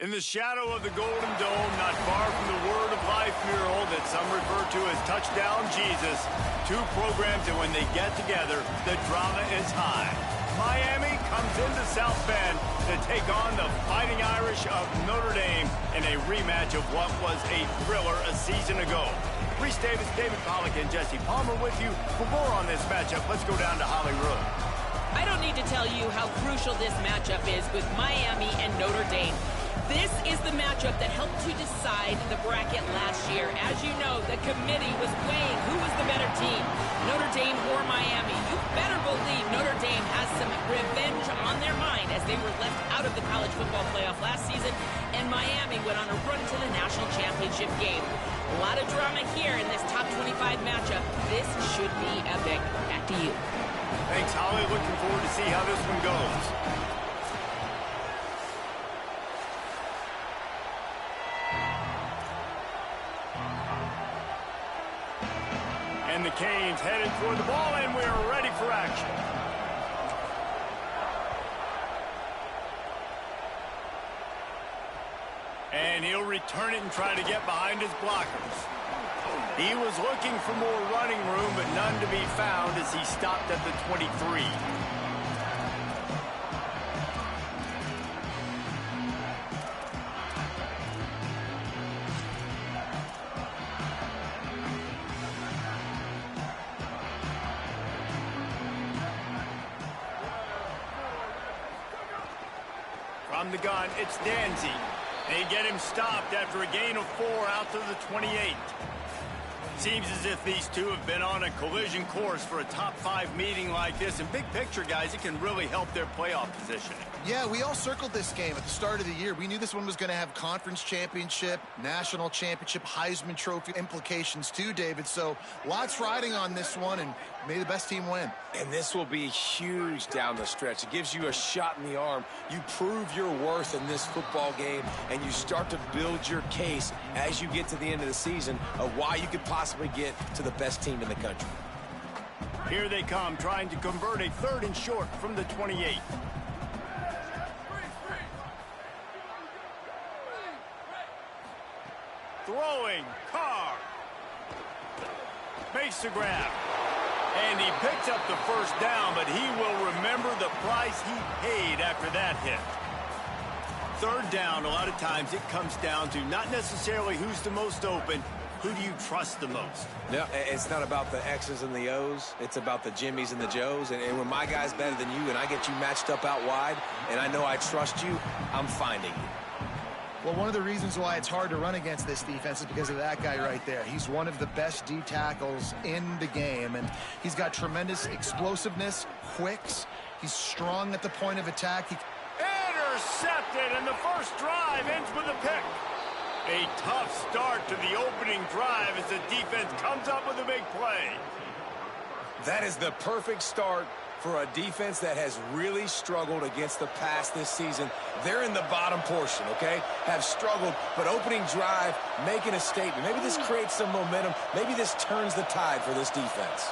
In the shadow of the Golden Dome, not far from the Word of Life mural that some refer to as Touchdown Jesus, two programs that when they get together, the drama is high. Miami comes into South Bend to take on the Fighting Irish of Notre Dame in a rematch of what was a thriller a season ago. Reese Davis, David Pollack, and Jesse Palmer with you. For more on this matchup, let's go down to Hollywood. I don't need to tell you how crucial this matchup is with Miami and Notre Dame. This is the matchup that helped to decide the bracket last year. As you know, the committee was weighing who was the better team, Notre Dame or Miami. You better believe Notre Dame has some revenge on their mind as they were left out of the college football playoff last season, and Miami went on a run to the national championship game. A lot of drama here in this top 25 matchup. This should be epic. Back to you. Thanks, Holly. Looking forward to see how this one goes. And the Canes headed toward the ball, and we are ready for action. And he'll return it and try to get behind his blockers. He was looking for more running room, but none to be found as he stopped at the 23. From the gun, it's Danzy. They get him stopped after a gain of 4 out to the 28. Seems as if these two have been on a collision course for a top 5 meeting like this. And big picture, guys, it can really help their playoff positioning. Yeah, we all circled this game at the start of the year. We knew this one was going to have conference championship, national championship, Heisman Trophy implications too, David. So lots riding on this one, and may the best team win. And this will be huge down the stretch. It gives you a shot in the arm. You prove your worth in this football game, and you start to build your case as you get to the end of the season of why you could possibly get to the best team in the country. Here they come, trying to convert a 3rd and short from the 28. Throwing, Carr. Makes the grab. And he picks up the first down, but he will remember the price he paid after that hit. 3rd down, a lot of times it comes down to not necessarily who's the most open, who do you trust the most? No, it's not about the X's and the O's. It's about the Jimmies and the Joes. And when my guy's better than you and I get you matched up out wide and I know I trust you, I'm finding you. Well, one of the reasons why it's hard to run against this defense is because of that guy right there. He's one of the best D tackles in the game, and he's got tremendous explosiveness, quicks. He's strong at the point of attack. Intercepted, and the first drive ends with a pick. A tough start to the opening drive as the defense comes up with a big play. That is the perfect start for a defense that has really struggled against the pass this season. They're in the bottom portion, okay? Have struggled, but opening drive, making a statement. Maybe this creates some momentum. Maybe this turns the tide for this defense.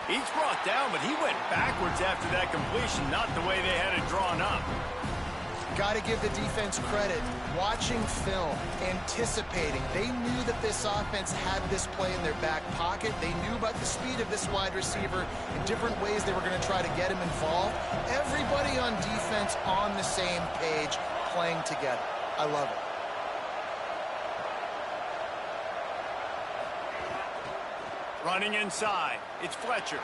He's brought down, but he went backwards after that completion, not the way they had it drawn up. Got to give the defense credit. Watching film, anticipating. They knew that this offense had this play in their back pocket. They knew about the speed of this wide receiver in different ways they were going to try to get him involved. Everybody on defense on the same page, playing together. I love it. Running inside, it's Fletcher.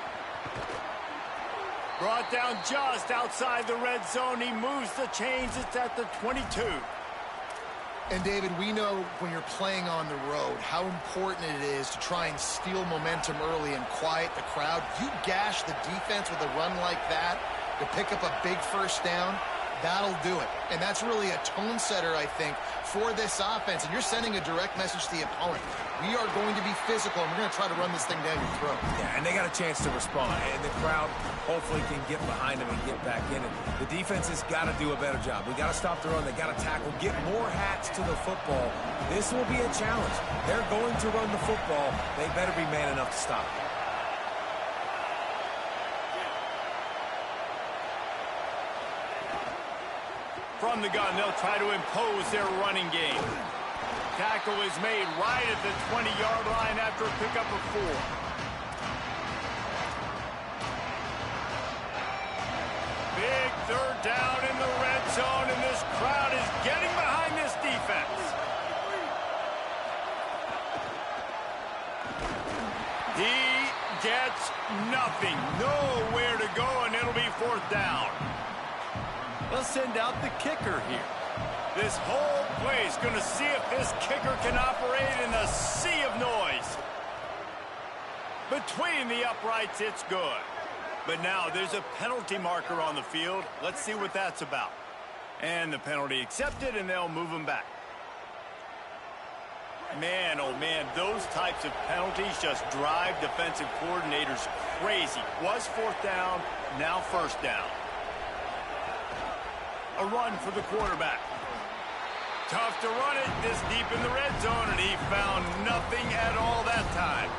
Brought down just outside the red zone. He moves the chains. It's at the 22. And, David, we know when you're playing on the road how important it is to try and steal momentum early and quiet the crowd. You gash the defense with a run like that to pick up a big first down, that'll do it. And that's really a tone setter, I think, for this offense. And you're sending a direct message to the opponent. We are going to be physical, and we're going to try to run this thing down your throat. Yeah, and they got a chance to respond. And the crowd hopefully can get behind them and get back in it. The defense has got to do a better job. We got to stop the run. They got to tackle, get more hats to the football. This will be a challenge. They're going to run the football. They better be man enough to stop it. from the gun, they'll try to impose their running game. Tackle is made right at the 20-yard line after a pickup of 4. Big third down in the red zone, and this crowd is getting behind this defense. He gets nothing. Nowhere to go, and it'll be 4th down. They'll send out the kicker here. This whole place going to see if this kicker can operate in a sea of noise. Between the uprights, it's good. But now there's a penalty marker on the field. Let's see what that's about. And the penalty accepted, and they'll move him back. Man, oh man, those types of penalties just drive defensive coordinators crazy. Was 4th down, now 1st down. A run for the quarterback. Tough to run it this deep in the red zone, and he found nothing at all that time.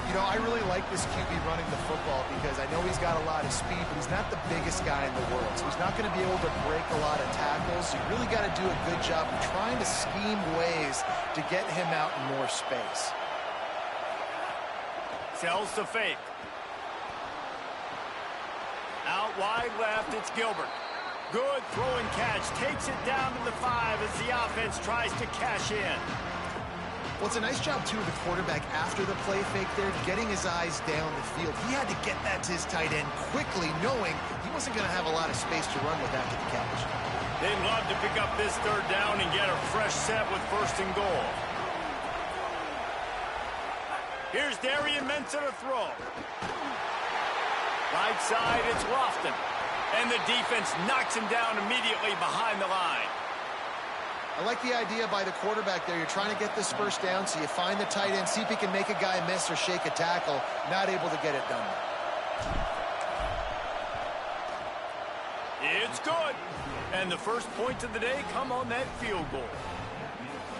You know, I really like this QB running the football because I know he's got a lot of speed, but he's not the biggest guy in the world. So he's not going to be able to break a lot of tackles. You really got to do a good job of trying to scheme ways to get him out in more space. Sells to fake. Out wide left, it's Gilbert. Good throwing catch. Takes it down to the 5 as the offense tries to cash in. Well, it's a nice job, too, of the quarterback after the play fake there, getting his eyes down the field. He had to get that to his tight end quickly, knowing he wasn't going to have a lot of space to run with after the catch. They'd love to pick up this 3rd down and get a fresh set with 1st and goal. Here's Darian Mensah to throw. Right side, it's Lofton. And the defense knocks him down immediately behind the line. I like the idea by the quarterback there. You're trying to get this 1st down, so you find the tight end, see if he can make a guy miss or shake a tackle. Not able to get it done. It's good. And the first points of the day come on that field goal.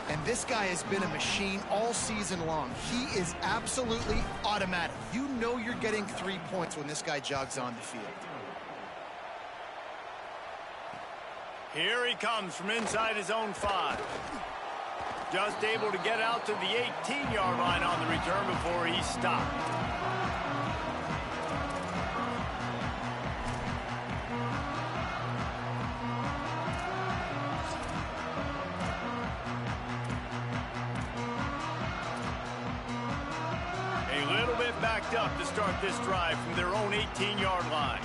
And this guy has been a machine all season long. He is absolutely automatic. You know you're getting 3 points when this guy jogs on the field. Here he comes from inside his own 5. Just able to get out to the 18-yard line on the return before he stopped. A little bit backed up to start this drive from their own 18-yard line.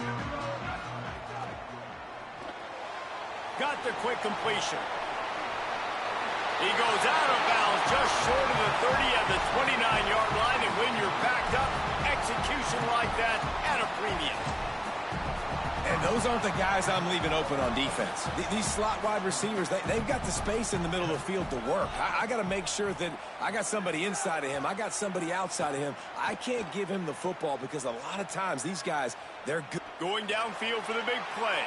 Got the quick completion. He goes out of bounds just short of the 30 at the 29-yard line, and when you're backed up, execution like that at a premium. And those aren't the guys I'm leaving open on defense. These slot wide receivers, they've got the space in the middle of the field to work. I got to make sure that I got somebody inside of him. I got somebody outside of him. I can't give him the football because a lot of times these guys, they're good. Going downfield for the big play.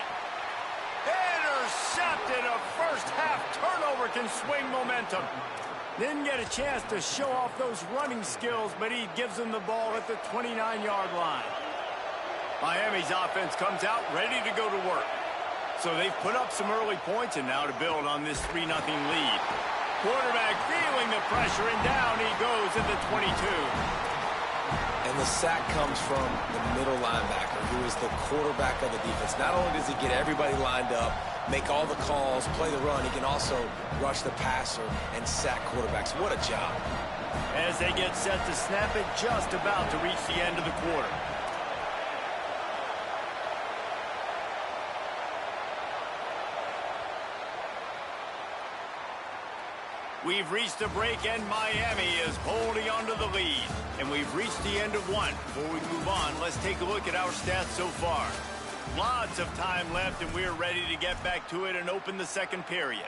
Intercepted. A first-half turnover can swing momentum. Didn't get a chance to show off those running skills, but he gives them the ball at the 29-yard line. Miami's offense comes out ready to go to work. So they've put up some early points, and now to build on this 3-0 lead. Quarterback feeling the pressure, and down he goes at the 22. And the sack comes from the middle linebacker, who is the quarterback of the defense. Not only does he get everybody lined up, make all the calls, play the run, he can also rush the passer and sack quarterbacks. What a job. As they get set to snap it, just about to reach the end of the quarter. We've reached a break, and Miami is holding on to the lead. And we've reached the end of one. Before we move on, let's take a look at our stats so far. Lots of time left, and we're ready to get back to it and open the second period.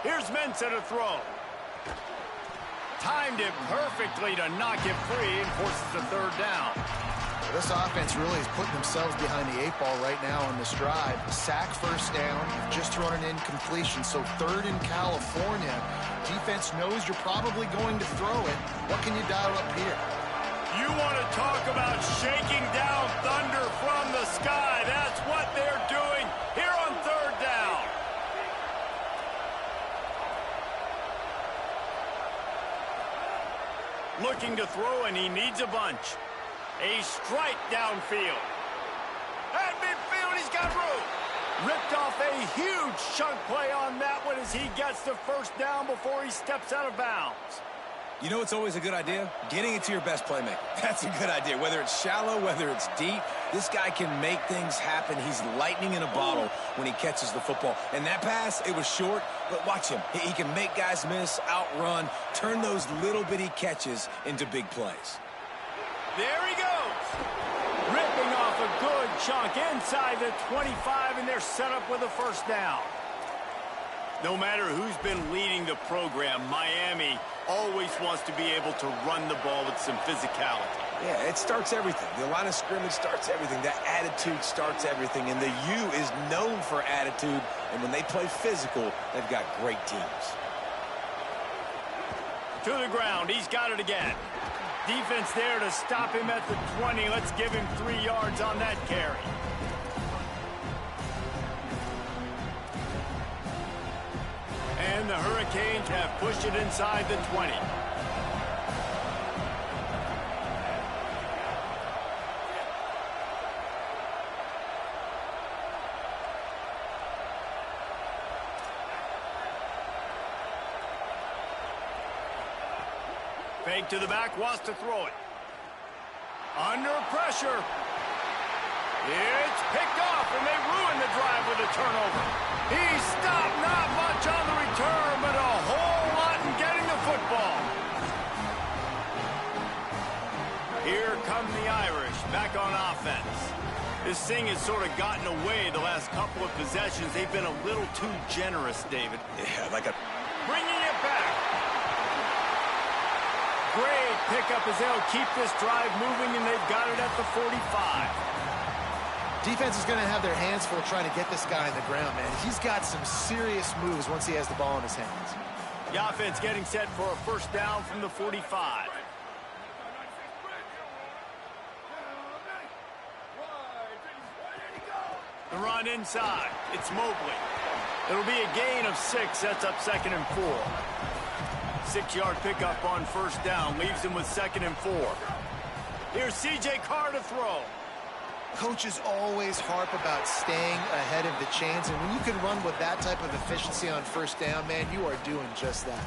Here's Mensah to throw. Timed it perfectly to knock it free and forces the 3rd down. This offense really is putting themselves behind the 8 ball right now on this drive. Sack, first down, just thrown an incompletion. So 3rd in California. Defense knows you're probably going to throw it. What can you dial up here? You want to talk about shaking down thunder from the sky. That's what they're doing here on 3rd down. Looking to throw, and he needs a bunch. A strike downfield. At midfield, he's got room. Ripped off a huge chunk play on that one as he gets the first down before he steps out of bounds. You know what's always a good idea? Getting it to your best playmaker. That's a good idea. Whether it's shallow, whether it's deep, this guy can make things happen. He's lightning in a bottle when he catches the football. And that pass, it was short, but watch him. He can make guys miss, outrun, turn those little bitty catches into big plays. There he goes. Ripping off a good chunk inside the 25, and they're set up with a first down. No matter who's been leading the program, Miami always wants to be able to run the ball with some physicality. Yeah, it starts everything. The line of scrimmage starts everything. That attitude starts everything. And the U is known for attitude. And when they play physical, they've got great teams. To the ground. He's got it again. Defense there to stop him at the 20. Let's give him 3 yards on that carry. And the Hurricanes have pushed it inside the 20. Fake to the back, wants to throw it. Under pressure. It's picked off, and they ruin the drive with a turnover. He stopped, not much on the return, but a whole lot in getting the football. Here come the Irish, back on offense. This thing has sort of gotten away the last couple of possessions. They've been a little too generous, David. Yeah, like a... Bringing it back. Great pickup as they'll keep this drive moving, and they've got it at the 45. Defense is going to have their hands full trying to get this guy on the ground, man. He's got some serious moves once he has the ball in his hands. The offense getting set for a first down from the 45. The run inside. It's Mobley. It'll be a gain of 6. Sets up 2nd and 4. 6-yard pickup on first down. Leaves him with 2nd and 4. Here's C.J. Carr to throw. Coaches always harp about staying ahead of the chains, and when you can run with that type of efficiency on first down, man, you are doing just that.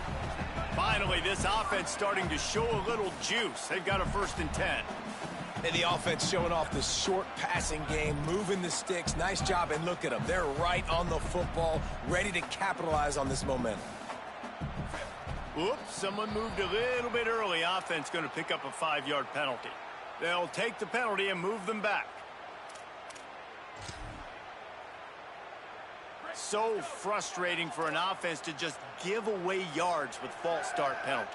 Finally, this offense starting to show a little juice. They've got a 1st and 10. And the offense showing off the short passing game, moving the sticks. Nice job, and look at them. They're right on the football, ready to capitalize on this momentum. Oops, someone moved a little bit early. Offense going to pick up a 5-yard penalty. They'll take the penalty and move them back. So frustrating for an offense to just give away yards with false start penalties.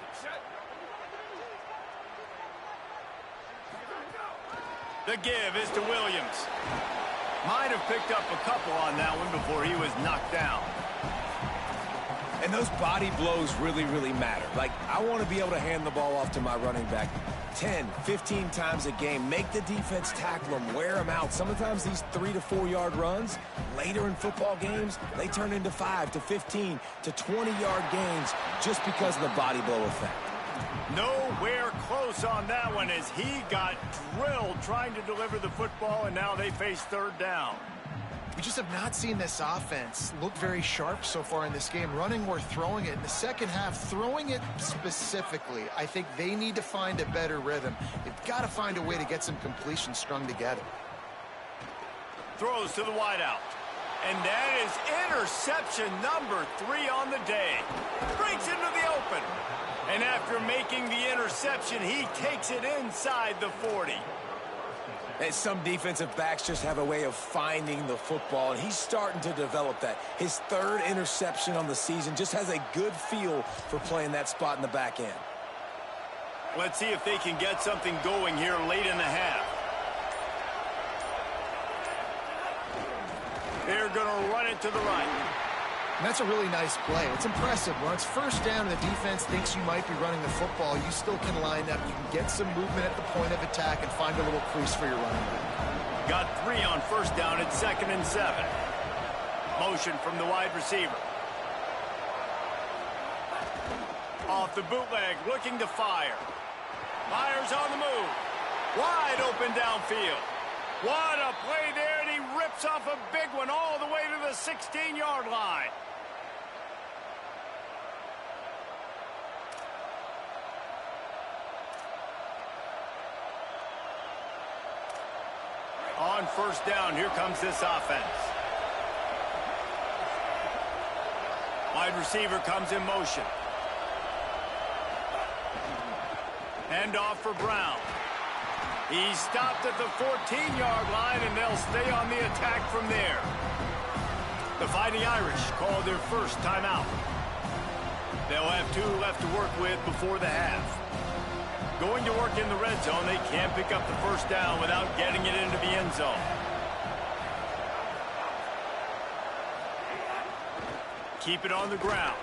The give is to Williams. Might have picked up a couple on that one before he was knocked down. And those body blows really, really matter. Like, I want to be able to hand the ball off to my running back 10, 15 times a game. Make the defense tackle them, wear them out. Sometimes these 3 to 4 yard runs, later in football games, they turn into 5 to 15 to 20-yard gains just because of the body blow effect. Nowhere close on that one as he got drilled trying to deliver the football, and now they face 3rd down. We just have not seen this offense look very sharp so far in this game, running or throwing it. In the second half, throwing it specifically, I think they need to find a better rhythm. They've got to find a way to get some completions strung together. Throws to the wideout. And that is interception number 3 on the day. Breaks into the open. And after making the interception, he takes it inside the 40. And some defensive backs just have a way of finding the football, and he's starting to develop that. His 3rd interception on the season, just has a good feel for playing that spot in the back end. Let's see if they can get something going here late in the half. They're going to run it to the right. And that's a really nice play. It's impressive. When it's first down and the defense thinks you might be running the football, you still can line up. You can get some movement at the point of attack and find a little crease for your running back. Got 3 on first down at 2nd and 7. Motion from the wide receiver. Off the bootleg, looking to fire. Myers on the move. Wide open downfield. What a play there, and he rips off a big one all the way to the 16-yard line. On first down, here comes this offense. Wide receiver comes in motion. Hand off for Brown. He stopped at the 14-yard line, and they'll stay on the attack from there. The Fighting Irish call their first timeout. They'll have 2 left to work with before the half. Going to work in the red zone, they can't pick up the first down without getting it into the end zone. Keep it on the ground.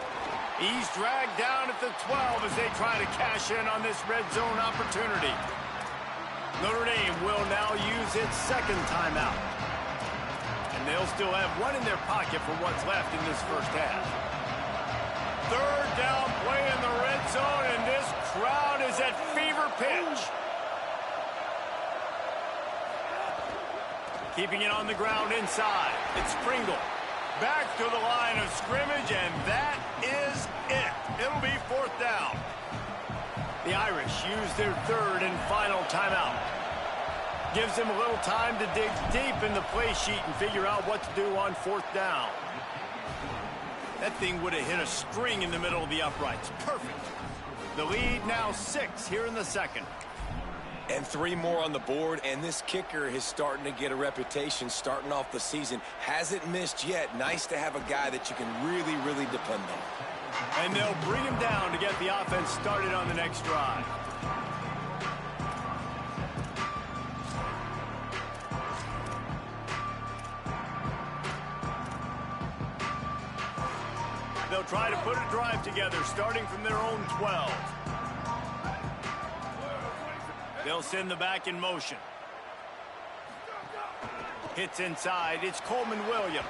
He's dragged down at the 12 as they try to cash in on this red zone opportunity. Notre Dame will now use its second timeout. And they'll still have 1 in their pocket for what's left in this first half. Third down play in the red zone, and this crowd is at fever pitch. Keeping it on the ground inside. It's Pringle. Back to the line of scrimmage, and that is it. It'll be 4th down. The Irish use their 3rd and final timeout. Gives them a little time to dig deep in the play sheet and figure out what to do on 4th down. That thing would have hit a string in the middle of the uprights. Perfect. The lead now 6 here in the second. And 3 more on the board, and this kicker is starting to get a reputation starting off the season. Hasn't missed yet. Nice to have a guy that you can really, really depend on. And they'll bring him down to get the offense started on the next drive. They'll try to put a drive together, starting from their own 12. They'll send the back in motion. Hits inside. It's Coleman Williams.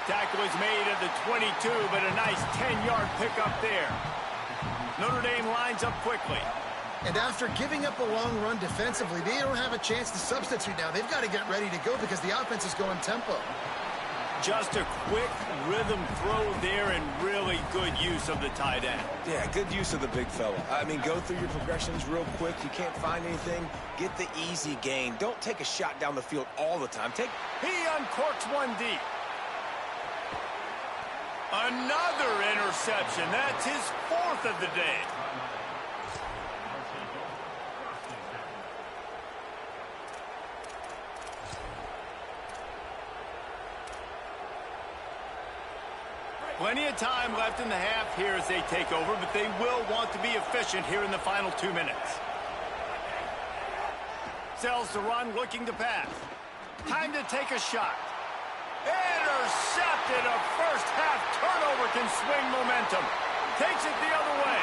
Tackle is made at the 22, but a nice 10-yard pickup there. Notre Dame lines up quickly. And after giving up a long run defensively, they don't have a chance to substitute now. They've got to get ready to go because the offense is going tempo. Just a quick rhythm throw there and really good use of the tight end. Yeah, good use of the big fella. I mean, go through your progressions real quick. You can't find anything. Get the easy gain. Don't take a shot down the field all the time. He uncorks one deep. Another interception. That's his 4th of the day. Plenty of time left in the half here as they take over, but they will want to be efficient here in the final 2 minutes. Sells the run, looking to pass. Time to take a shot. Intercepted. A first half turnover can swing momentum. Takes it the other way.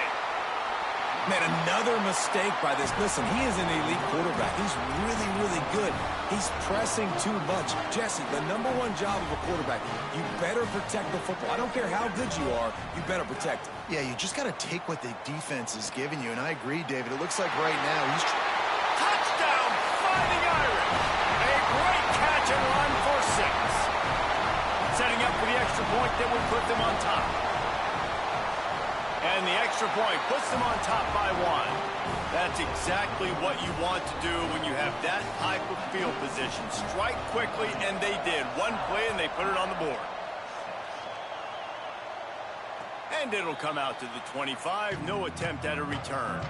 Man, another mistake by this. Listen, he is an elite quarterback. He's really, really good. He's pressing too much. Jesse, the #1 job of a quarterback, you better protect the football. I don't care how good you are, you better protect it. Yeah, you just got to take what the defense is giving you. And I agree, David. It looks like right now he's... Touchdown, Fighting Irish. A great catch and run for 6. Setting up for the extra point that would put them on top. And the extra point puts them on top by 1. That's exactly what you want to do when you have that type of field position. Strike quickly, and they did. One play, and they put it on the board. And it'll come out to the 25. No attempt at a return.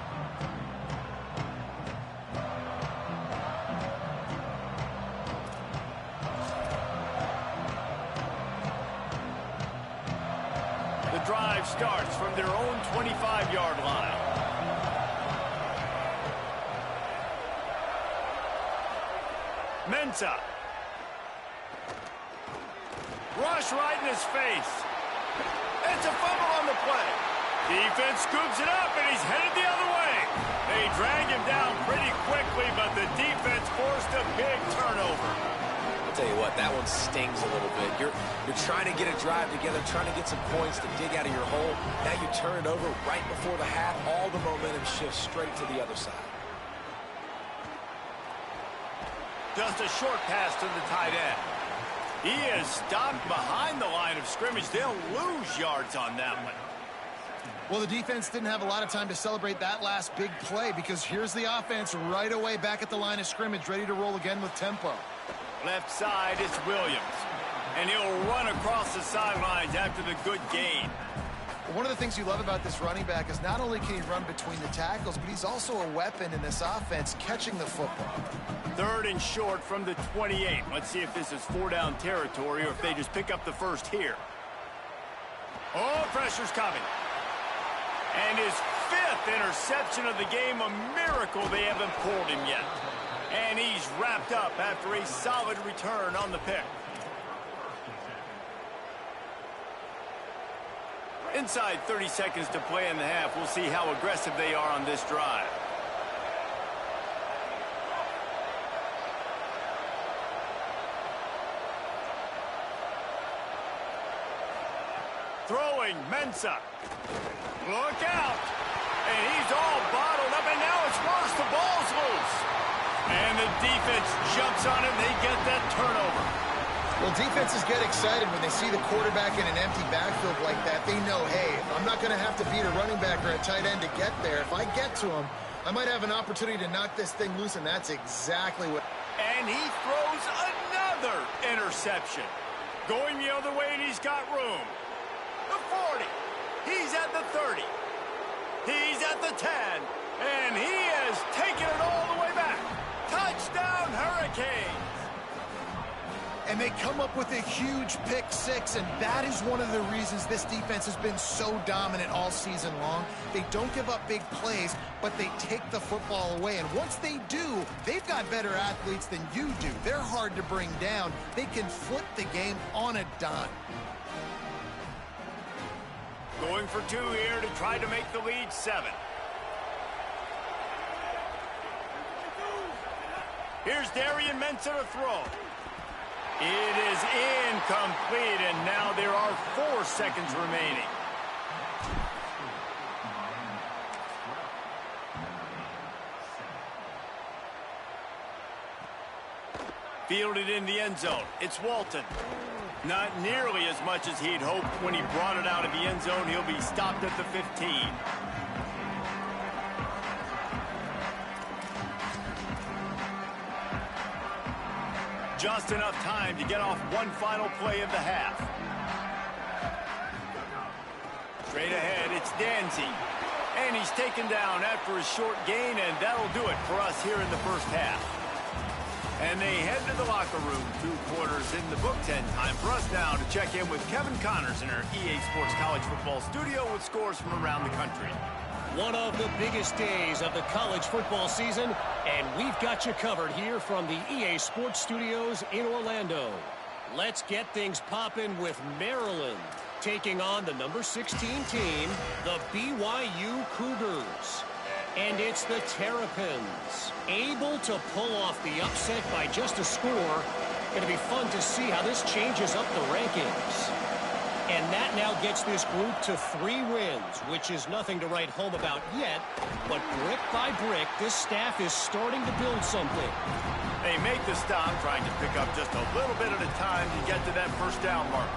The drive starts from their own 25-yard line. Mensah. Rush right in his face. It's a fumble on the play. Defense scoops it up, and he's headed the other way. They drag him down pretty quickly, but the defense forced a big turnover. I'll tell you what, that one stings a little bit. You're trying to get a drive together, trying to get some points to dig out of your hole. Now you turn it over right before the half. All the momentum shifts straight to the other side. Just a short pass to the tight end. He is stopped behind the line of scrimmage. They'll lose yards on that one. Well, the defense didn't have a lot of time to celebrate that last big play because here's the offense right away back at the line of scrimmage, ready to roll again with tempo. Left side, it's Williams. And he'll run across the sidelines after the good gain. One of the things you love about this running back is not only can he run between the tackles, but he's also a weapon in this offense, catching the football. 3rd and short from the 28. Let's see if this is 4-down territory or if they just pick up the first here. Oh, pressure's coming. And his 5th interception of the game, a miracle they haven't pulled him yet. And he's wrapped up after a solid return on the pick. Inside 30 seconds to play in the half. We'll see how aggressive they are on this drive. Throwing, Mensah. Look out. And he's all bottled up, and now it's worse. The ball's loose. And the defense jumps on it, and they get that turnover. Well, defenses get excited when they see the quarterback in an empty backfield like that. They know, hey, I'm not going to have to beat a running back or a tight end to get there. If I get to him, I might have an opportunity to knock this thing loose, and that's exactly what... And he throws another interception. Going the other way, and he's got room. The 40. He's at the 30. He's at the 10. And he has taken it all the way back. Touchdown, Hurricanes. And they come up with a huge pick six, and that is one of the reasons this defense has been so dominant all season long. They don't give up big plays, but they take the football away. And once they do, they've got better athletes than you do. They're hard to bring down. They can flip the game on a dime. Going for 2 here to try to make the lead 7. Here's Darian Mensah to throw. It is incomplete, and now there are 4 seconds remaining. Fielded in the end zone. It's Walton. Not nearly as much as he'd hoped when he brought it out of the end zone. He'll be stopped at the 15. Just enough time to get off one final play of the half. Straight ahead, it's Danzy. And he's taken down after a short gain, and that'll do it for us here in the first half. And they head to the locker room. 2 quarters in the books, and time for us now to check in with Kevin Connors in our EA Sports College Football Studio with scores from around the country. One of the biggest days of the college football season, and we've got you covered here from the EA Sports Studios in Orlando. Let's get things popping with Maryland taking on the number 16 team, the BYU Cougars. And it's the Terrapins, able to pull off the upset by just a score. Going to be fun to see how this changes up the rankings. And that now gets this group to 3 wins, which is nothing to write home about yet. But brick by brick, this staff is starting to build something. They make the stop, trying to pick up just a little bit at a time to get to that first down marker.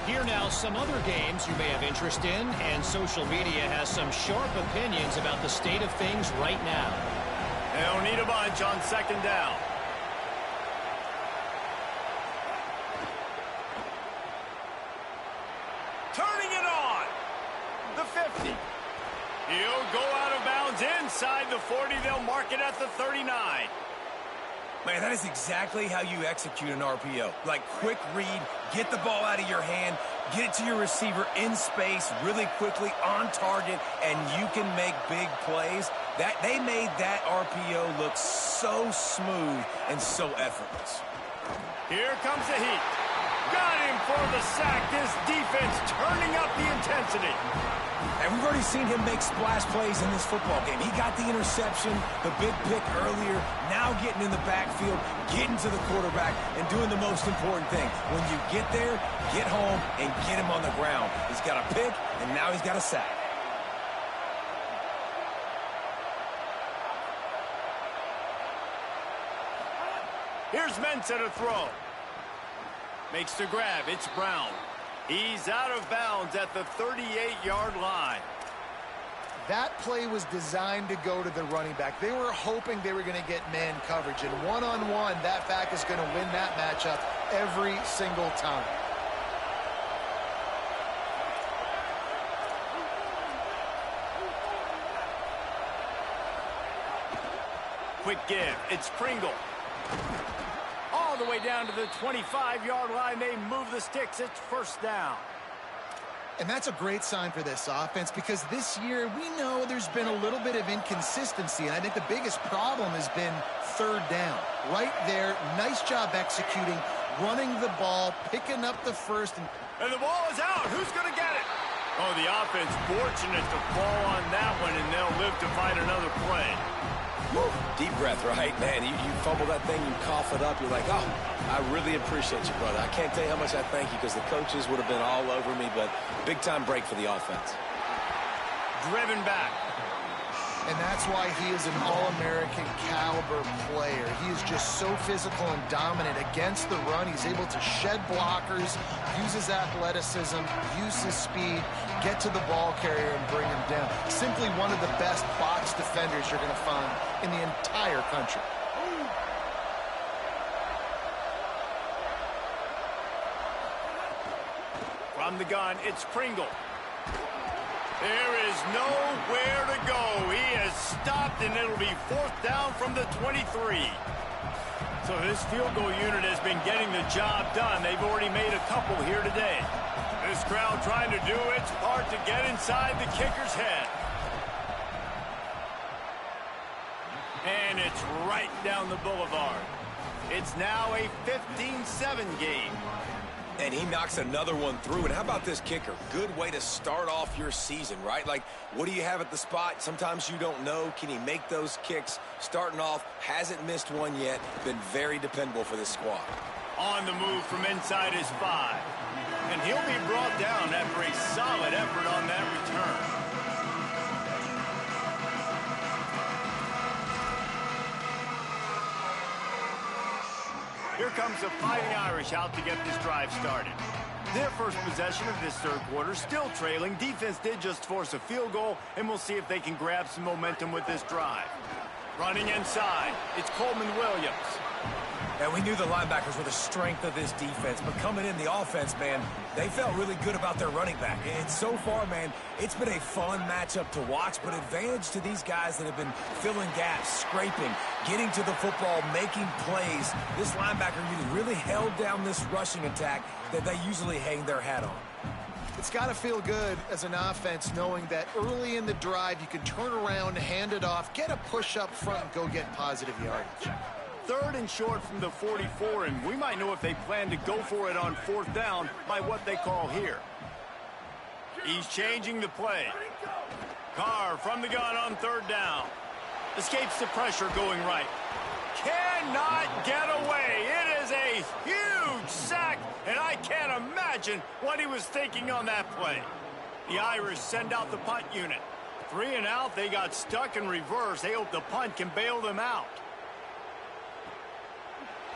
Here now, some other games you may have interest in, and social media has some sharp opinions about the state of things right now. They'll need a bunch on second down. Turning it on. The 50. He'll go out of bounds inside the 40. They'll mark it at the 39. Man, that is exactly how you execute an RPO. Like, quick read, get the ball out of your hand, get it to your receiver in space really quickly on target, and you can make big plays. They made that RPO look so smooth and so effortless. Here comes the heat. Got him for the sack. This defense turning up the intensity. And we've already seen him make splash plays in this football game. He got the interception, the big pick earlier, now getting in the backfield, getting to the quarterback, and doing the most important thing. When you get there, get home and get him on the ground. He's got a pick, and now he's got a sack. Here's Mensa to throw. Makes the grab. It's Brown. He's out of bounds at the 38-yard line. That play was designed to go to the running back. They were hoping they were going to get man coverage. And one-on-one, that back is going to win that matchup every single time. Quick give. It's Pringle. All the way down to the 25-yard line. They move the sticks. It's first down. And that's a great sign for this offense because this year we know there's been a little bit of inconsistency. And I think the biggest problem has been third down. Right there, nice job executing, running the ball, picking up the first. And the ball is out. Who's going to get it? Oh, the offense fortunate to fall on that one, and they'll live to fight another play. Woo. Deep breath, right? Man, you fumble that thing, you cough it up, you're like, oh, I really appreciate you, brother. I can't tell you how much I thank you because the coaches would have been all over me, but big-time break for the offense. Driven back. And that's why he is an All-American caliber player. He is just so physical and dominant against the run. He's able to shed blockers, use his athleticism, use his speed, get to the ball carrier and bring him down. Simply one of the best box defenders you're going to find in the entire country. From the gun, it's Pringle. There is nowhere to go. He has stopped, and it'll be fourth down from the 23. So this field goal unit has been getting the job done. They've already made a couple here today. This crowd trying to do its part to get inside the kicker's head. And it's right down the boulevard. It's now a 15-7 game. And he knocks another one through. And how about this kicker? Good way to start off your season, right? Like, what do you have at the spot? Sometimes you don't know. Can he make those kicks? Starting off, hasn't missed one yet. Been very dependable for this squad. On the move from inside his 5. And he'll be brought down after a solid effort on that return. Here comes the Fighting Irish out to get this drive started. Their first possession of this third quarter, still trailing. Defense did just force a field goal, and we'll see if they can grab some momentum with this drive. Running inside, it's Coleman Williams. And we knew the linebackers were the strength of this defense, but coming in the offense, man, they felt really good about their running back. And so far, man, it's been a fun matchup to watch, but advantage to these guys that have been filling gaps, scraping, getting to the football, making plays. This linebacker unit really held down this rushing attack that they usually hang their hat on. It's got to feel good as an offense knowing that early in the drive you can turn around, hand it off, get a push up front, and go get positive yardage. Third and short from the 44, and we might know if they plan to go for it on fourth down by what they call here. He's changing the play. Carr from the gun on third down. Escapes the pressure going right. Cannot get away. It is a huge sack, and I can't imagine what he was thinking on that play. The Irish send out the punt unit. 3 and out, they got stuck in reverse. They hope the punt can bail them out.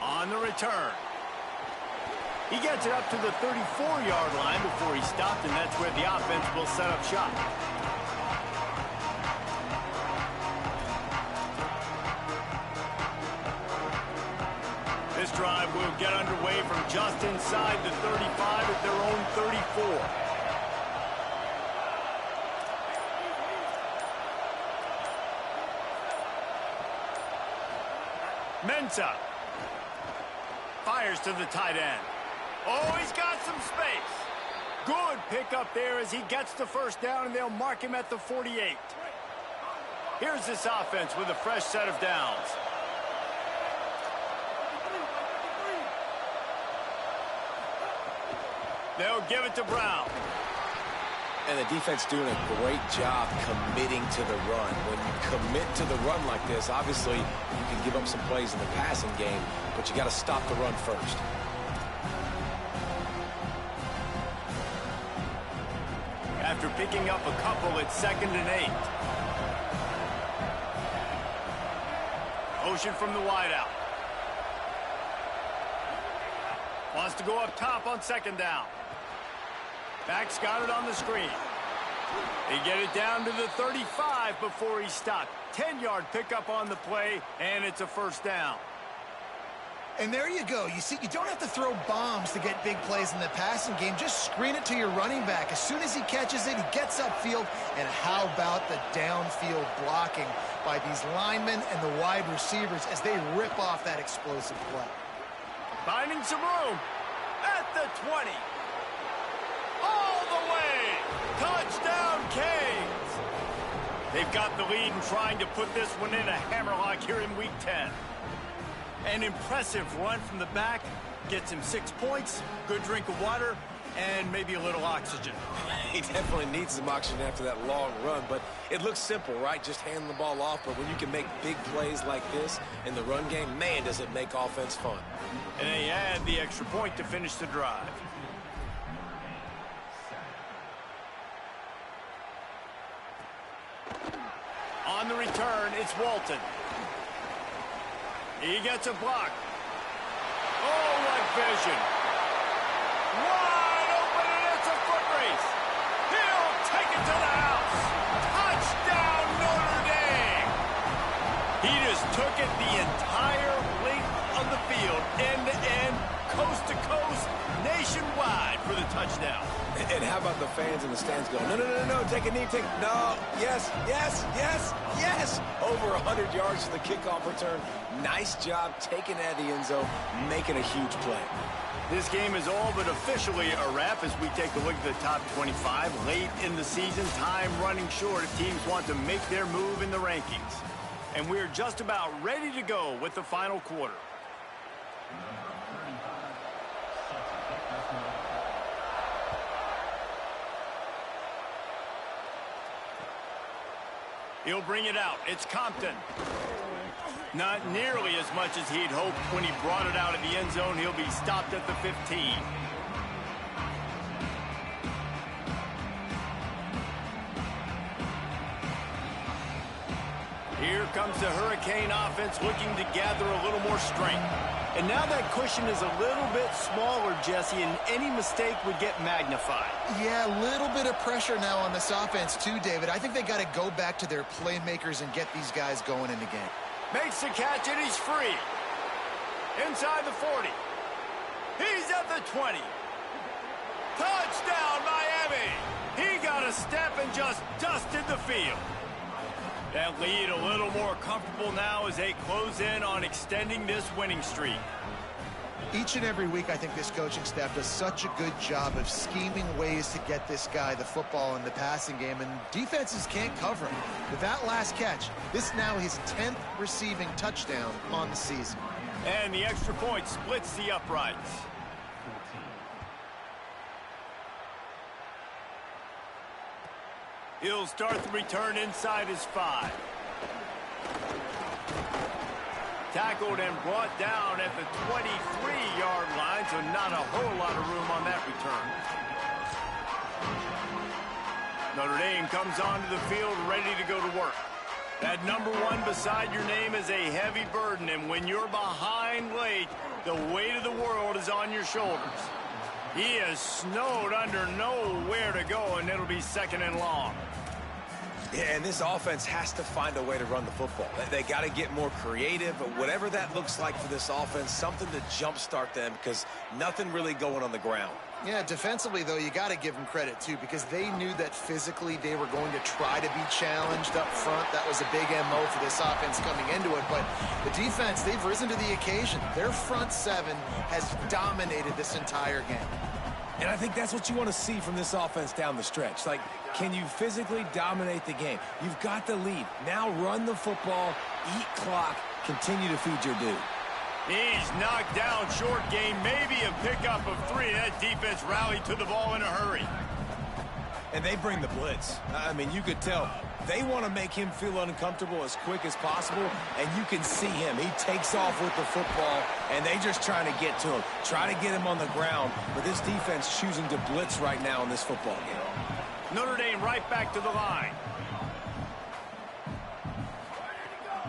On the return. He gets it up to the 34-yard line before he stopped, and that's where the offense will set up shop. This drive will get underway from just inside the 35 at their own 34. Mensa fires to the tight end. Oh, he's got some space. Good pickup there as he gets the first down, and they'll mark him at the 48. Here's this offense with a fresh set of downs. They'll give it to Brown. And the defense doing a great job committing to the run. When you commit to the run like this, obviously you can give up some plays in the passing game, but you got to stop the run first. After picking up a couple, it's 2nd and 8. Motion from the wideout. Wants to go up top on 2nd down. Back's got it on the screen. They get it down to the 35 before he stopped. 10-yard pickup on the play, and it's a 1st down. And there you go. You see, you don't have to throw bombs to get big plays in the passing game. Just screen it to your running back. As soon as he catches it, he gets upfield. And how about the downfield blocking by these linemen and the wide receivers as they rip off that explosive play? Finding some room at the 20. All the way. Touchdown, Canes. They've got the lead and trying to put this one in a hammerlock here in Week 10. An impressive run from the back. Gets him 6 points, good drink of water, and maybe a little oxygen. He definitely needs some oxygen after that long run, but it looks simple, right? Just handing the ball off, but when you can make big plays like this in the run game, man, does it make offense fun. And they add the extra point to finish the drive. On the return, it's Walton. He gets a block. Oh, what vision. Wide open, and it's a foot race. He'll take it to the house. Touchdown, Notre Dame. He just took it the entire length of the field, end to end, coast to coast, nationwide for the touchdown. And how about the fans in the stands going, no, no, no, no, take a knee, take, no, yes, yes, yes, yes. Over 100 yards to the kickoff return. Nice job taking it out of the end zone, making a huge play. This game is all but officially a wrap as we take a look at the top 25. Late in the season, time running short if teams want to make their move in the rankings. And we're just about ready to go with the final quarter. He'll bring it out. It's Compton. Not nearly as much as he'd hoped when he brought it out of the end zone. He'll be stopped at the 15. Here comes the Hurricane offense looking to gather a little more strength. And now that cushion is a little bit smaller, Jesse, and any mistake would get magnified. Yeah, a little bit of pressure now on this offense too, David. I think they got to go back to their playmakers and get these guys going in the game. Makes the catch, and he's free. Inside the 40. He's at the 20. Touchdown, Miami! He got a step and just dusted the field. That lead a little more comfortable now as they close in on extending this winning streak. Each and every week, I think this coaching staff does such a good job of scheming ways to get this guy the football in the passing game, and defenses can't cover him. With that last catch, this now his 10th receiving touchdown on the season. And the extra point splits the uprights. He'll start the return inside his 5. Tackled and brought down at the 23-yard line, so not a whole lot of room on that return. Notre Dame comes onto the field ready to go to work. That number 1 beside your name is a heavy burden, and when you're behind late, the weight of the world is on your shoulders. He is snowed under, nowhere to go, and it'll be 2nd and long. Yeah, and this offense has to find a way to run the football. They got to get more creative, but whatever that looks like for this offense, something to jumpstart them because nothing really going on the ground. Yeah, defensively, though, you got to give them credit, too, because they knew that physically they were going to try to be challenged up front. That was a big MO for this offense coming into it, but the defense, they've risen to the occasion. Their front 7 has dominated this entire game. And I think that's what you want to see from this offense down the stretch. Like, can you physically dominate the game? You've got the lead. Now run the football, eat clock, continue to feed your dude. He's knocked down short gain, maybe a pickup of 3. That defense rallied to the ball in a hurry. And they bring the blitz. I mean, you could tell they want to make him feel uncomfortable as quick as possible, and you can see him. He takes off with the football, and they just trying to get to him, try to get him on the ground. But this defense choosing to blitz right now in this football game. Notre Dame right back to the line.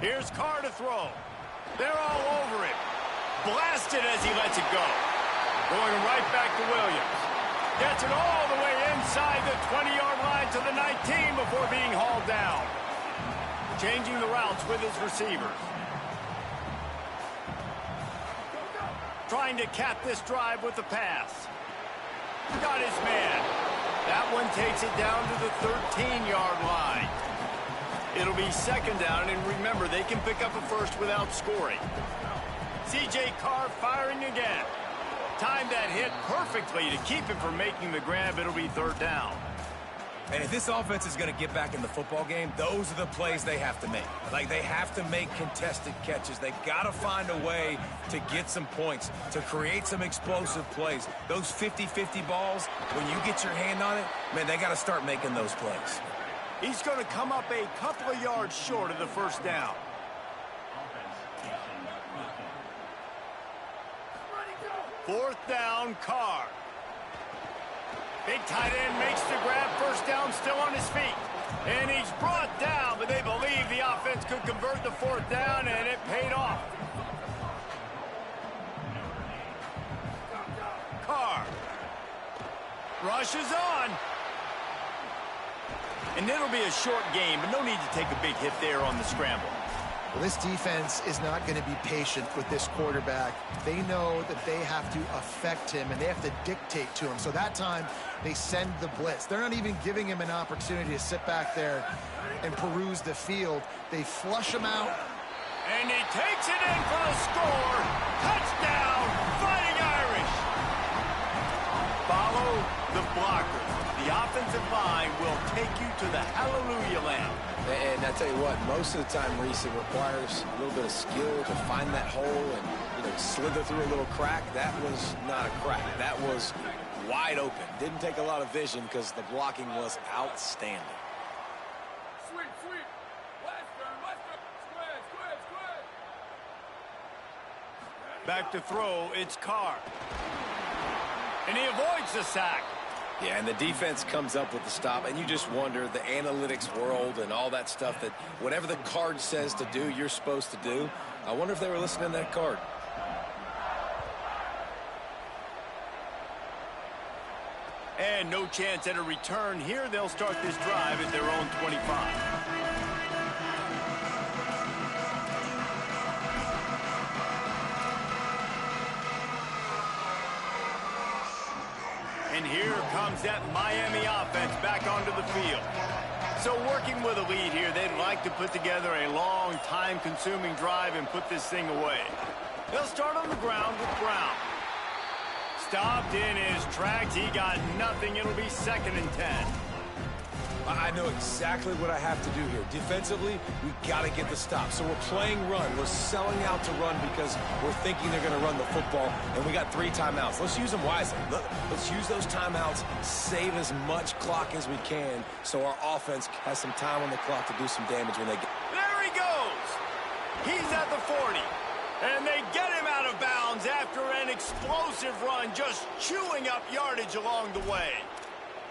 Here's Carr to throw. They're all over him. Blasted as he lets it go. Going right back to Williams. Gets it all the way inside the 20-yard line to the 19 before being hauled down. Changing the routes with his receivers. Trying to cap this drive with the pass. Got his man. That one takes it down to the 13-yard line. It'll be second down, and remember, they can pick up a first without scoring. C.J. Carr firing again. Timed that hit perfectly to keep him from making the grab. It'll be third down. And if this offense is going to get back in the football game, those are the plays they have to make. Like, they have to make contested catches. They got to find a way to get some points, to create some explosive plays. Those 50-50 balls, when you get your hand on it, man, they got to start making those plays. He's going to come up a couple of yards short of the first down. Fourth down, Carr. Big tight end makes the grab. First down, still on his feet. And he's brought down, but they believe the offense could convert the fourth down, and it paid off. Carr rushes on. And it'll be a short game, but no need to take a big hit there on the scramble. Well, this defense is not going to be patient with this quarterback. They know that they have to affect him, and they have to dictate to him. So that time, they send the blitz. They're not even giving him an opportunity to sit back there and peruse the field. They flush him out. And he takes it in for the score. Touchdown, Fighting Irish. Follow the blockers. The offensive line will take you to the hallelujah land. And I tell you what, most of the time, Reese, it requires a little bit of skill to find that hole and, slither through a little crack. That was not a crack. That was wide open. Didn't take a lot of vision because the blocking was outstanding. Sweep. Western. Square. Back to throw, it's Carr. And he avoids the sack. Yeah, and the defense comes up with the stop, and you just wonder, the analytics world and all that stuff, that whatever the card says to do, you're supposed to do. I wonder if they were listening to that card. And no chance at a return here. They'll start this drive at their own 25. And here comes that Miami offense back onto the field. So working with a lead here, they'd like to put together a long, time-consuming drive and put this thing away. They'll start on the ground with Brown. Stopped in his tracks. He got nothing. It'll be second and 10. I know exactly what I have to do here. Defensively, we got to get the stop. So we're playing run. We're selling out to run because we're thinking they're going to run the football, and we got 3 timeouts. Let's use them wisely. Let's use those timeouts, save as much clock as we can so our offense has some time on the clock to do some damage when they get... There he goes. He's at the 40. And they get him out of bounds after an explosive run, just chewing up yardage along the way.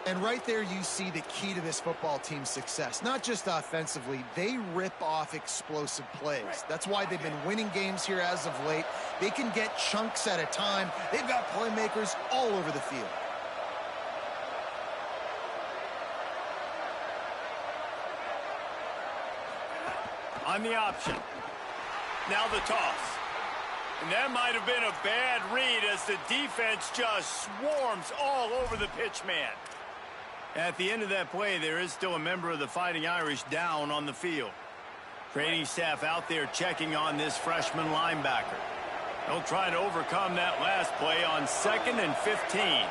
And right there you see the key to this football team's success. Not just offensively, they rip off explosive plays. That's why they've been winning games here as of late. They can get chunks at a time. They've got playmakers all over the field. On the option. Now the toss. And that might have been a bad read as the defense just swarms all over the pitch man. At the end of that play, there is still a member of the Fighting Irish down on the field. Training staff out there checking on this freshman linebacker. They'll try to overcome that last play on 2nd and 15.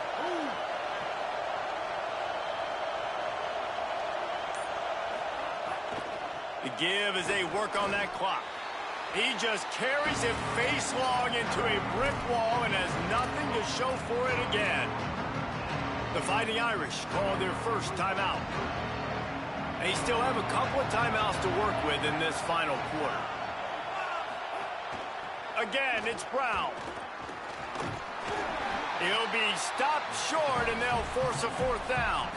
The give as they work on that clock. He just carries it face-long into a brick wall and has nothing to show for it again. The Fighting Irish call their first timeout. They still have a couple of timeouts to work with in this final quarter. Again, it's Brown. He'll be stopped short, and they'll force a fourth down.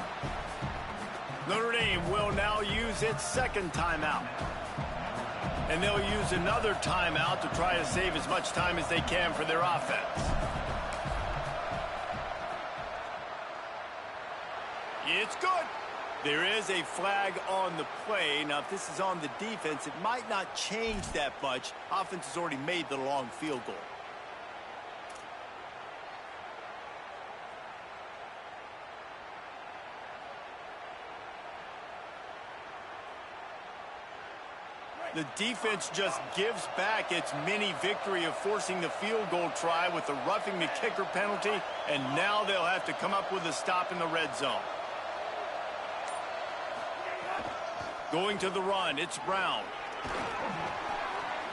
Notre Dame will now use its second timeout. And they'll use another timeout to try to save as much time as they can for their offense. It's good. There is a flag on the play. Now, if this is on the defense, it might not change that much. Offense has already made the long field goal. The defense just gives back its mini victory of forcing the field goal try with the roughing the kicker penalty, and now they'll have to come up with a stop in the red zone. Going to the run, it's Brown.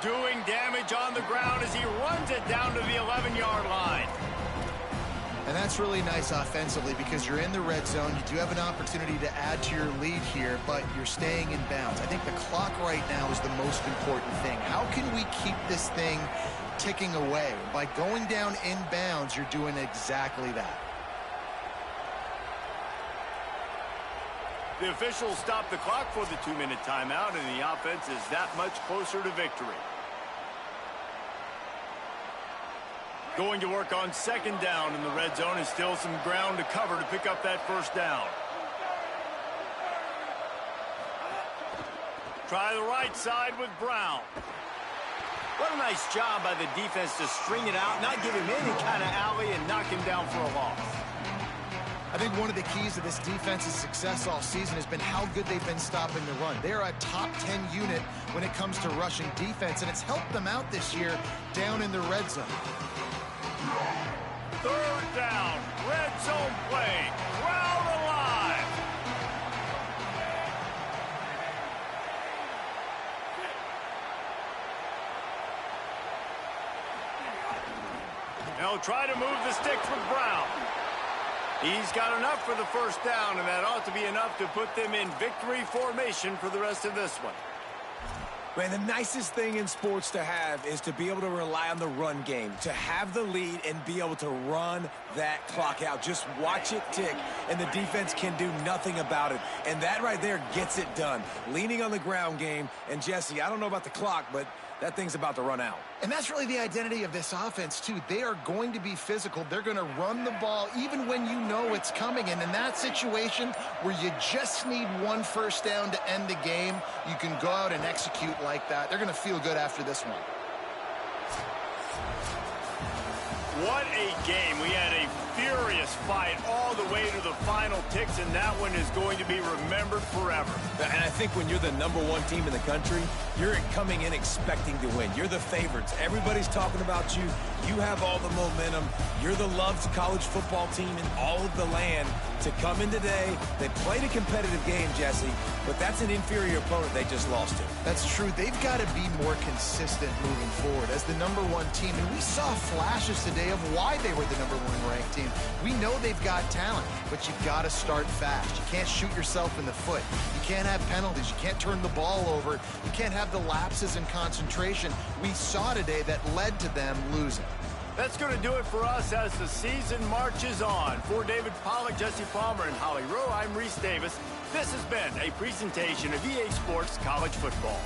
Doing damage on the ground as he runs it down to the 11-yard line. And that's really nice offensively because you're in the red zone. You do have an opportunity to add to your lead here, but you're staying in bounds. I think the clock right now is the most important thing. How can we keep this thing ticking away? By going down in bounds, you're doing exactly that. The officials stop the clock for the 2-minute timeout, and the offense is that much closer to victory. Going to work on second down in the red zone, and still some ground to cover to pick up that first down. Try the right side with Brown. What a nice job by the defense to string it out, not give him any kind of alley, and knock him down for a loss. I think one of the keys to this defense's success all season has been how good they've been stopping the run. They're a top 10 unit when it comes to rushing defense, and it's helped them out this year down in the red zone. Third down, red zone play, crowd alive. They'll try to move the sticks with Brown. He's got enough for the first down, and that ought to be enough to put them in victory formation for the rest of this one. Man, the nicest thing in sports to have is to be able to rely on the run game, to have the lead and be able to run that clock out. Just watch it tick, and the defense can do nothing about it. And that right there gets it done. Leaning on the ground game, and Jesse, I don't know about the clock, but that thing's about to run out. And that's really the identity of this offense, too. They are going to be physical. They're going to run the ball even when you know it's coming. And in that situation where you just need one first down to end the game, you can go out and execute like that. They're going to feel good after this one. What a game. We had a furious fight all the way to the final ticks, and that one is going to be remembered forever. And I think when you're the #1 team in the country, you're coming in expecting to win. You're the favorites. Everybody's talking about you. You have all the momentum. You're the loved college football team in all of the land. To come in today, they played a competitive game, Jesse, but that's an inferior opponent they just lost to. That's true. They've got to be more consistent moving forward as the #1 team. And we saw flashes today of why they were the #1 ranked team. We know they've got talent, but you've got to start fast. You can't shoot yourself in the foot. You can't have penalties. You can't turn the ball over. You can't have the lapses in concentration we saw today that led to them losing. That's going to do it for us as the season marches on. For David Pollack, Jesse Palmer, and Holly Rowe, I'm Reese Davis. This has been a presentation of EA Sports College Football.